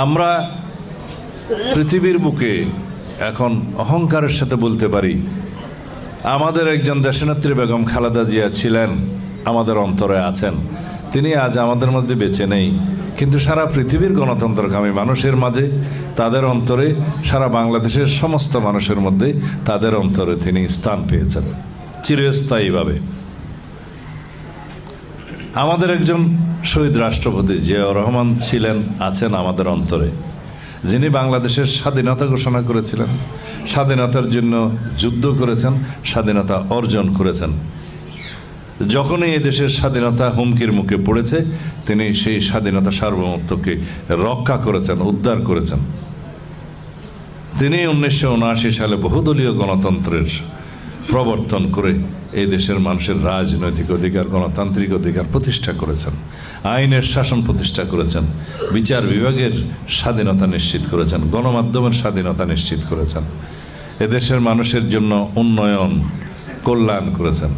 আমরা পৃথিবীর বুকে এখন অহংকারের সাথে বলতে পারি, আমাদের একজন দেশনেত্রী বেগম খালেদা জিয়া ছিলেন, আমাদের অন্তরে আছেন। তিনি আজ আমাদের মধ্যে বেঁচে নেই, কিন্তু সারা পৃথিবীর গণতন্ত্রকামী মানুষের মাঝে, তাদের অন্তরে, সারা বাংলাদেশের সমস্ত মানুষের মধ্যে তাদের অন্তরে তিনি স্থান পেয়েছেন চিরস্থায়ীভাবে। আমাদের একজন শহীদ রাষ্ট্রপতি জিয়াউর রহমান ছিলেন, আছেন আমাদের অন্তরে, যিনি বাংলাদেশের স্বাধীনতা ঘোষণা করেছিলেন, স্বাধীনতার জন্য যুদ্ধ করেছেন, স্বাধীনতা অর্জন করেছেন। যখনই এই দেশের স্বাধীনতা হুমকির মুখে পড়েছে, তিনি সেই স্বাধীনতা সার্বভৌমত্বকে রক্ষা করেছেন, উদ্ধার করেছেন। তিনি 1979 সালে বহুদলীয় গণতন্ত্রের প্রবর্তন করে এই দেশের মানুষের রাজনৈতিক অধিকার, গণতান্ত্রিক অধিকার প্রতিষ্ঠা করেছেন, আইনের শাসন প্রতিষ্ঠা করেছেন, বিচার বিভাগের স্বাধীনতা নিশ্চিত করেছেন, গণমাধ্যমের স্বাধীনতা নিশ্চিত করেছেন, এদেশের মানুষের জন্য উন্নয়ন, কল্যাণ করেছেন।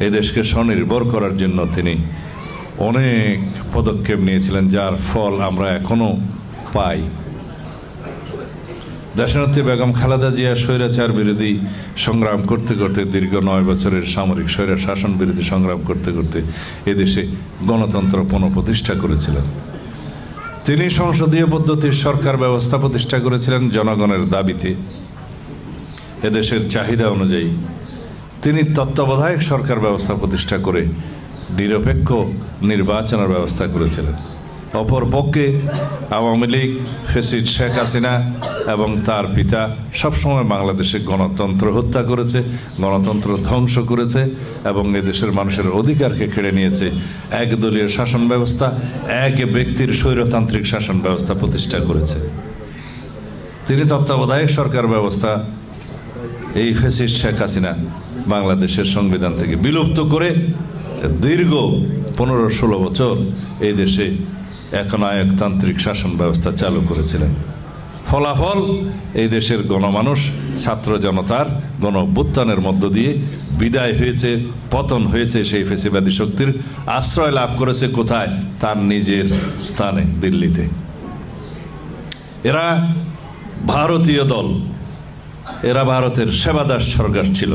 এই দেশকে স্বনির্ভর করার জন্য তিনি অনেক পদক্ষেপ নিয়েছিলেন, যার ফল আমরা এখনো পাই। দেশনেত্রী বেগম খালেদা জিয়া স্বৈরাচার বিরোধী সংগ্রাম করতে করতে, দীর্ঘ 9 বছরের সামরিক স্বৈর শাসন বিরোধী সংগ্রাম করতে করতে এদেশে গণতন্ত্র পুনঃপ্রতিষ্ঠা করেছিলেন। তিনি সংসদীয় পদ্ধতির সরকার ব্যবস্থা প্রতিষ্ঠা করেছিলেন জনগণের দাবিতে, এদেশের চাহিদা অনুযায়ী। তিনি তত্ত্বাবধায়ক সরকার ব্যবস্থা প্রতিষ্ঠা করে নিরপেক্ষ নির্বাচনের ব্যবস্থা করেছিলেন। অপরপক্ষে আওয়ামী লীগ, ফ্যাসিস্ট শেখ হাসিনা এবং তার পিতা সবসময় বাংলাদেশে গণতন্ত্র হত্যা করেছে, গণতন্ত্র ধ্বংস করেছে এবং এদেশের মানুষের অধিকারকে কেড়ে নিয়েছে। একদলীয় শাসন ব্যবস্থা, এক ব্যক্তির স্বৈরতান্ত্রিক শাসন ব্যবস্থা প্রতিষ্ঠা করেছে। তিনি তত্ত্বাবধায়ক সরকার ব্যবস্থা, এই ফ্যাসিস্ট শেখ হাসিনা বাংলাদেশের সংবিধান থেকে বিলুপ্ত করে দীর্ঘ 15-16 বছর এই দেশে একনায়কতান্ত্রিক শাসন ব্যবস্থা চালু করেছিলেন। ফলাফল, এই দেশের গণমানুষ, ছাত্র জনতার গণ অভ্যুত্থানের মধ্য দিয়ে বিদায় হয়েছে, পতন হয়েছে। সেই ফ্যাসিবাদী শক্তির আশ্রয় লাভ করেছে কোথায়? তার নিজের স্থানে, দিল্লিতে। এরা ভারতীয় দল, এরা ভারতের সেবাদাস সরকার ছিল।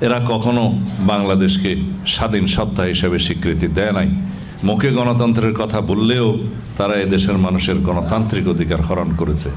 এরা কখনো বাংলাদেশকে স্বাধীন সত্তা হিসেবে স্বীকৃতি দেয় নাই। মুখে গণতন্ত্রের কথা বললেও তারা এদেশের মানুষের গণতান্ত্রিক অধিকার হরণ করেছে।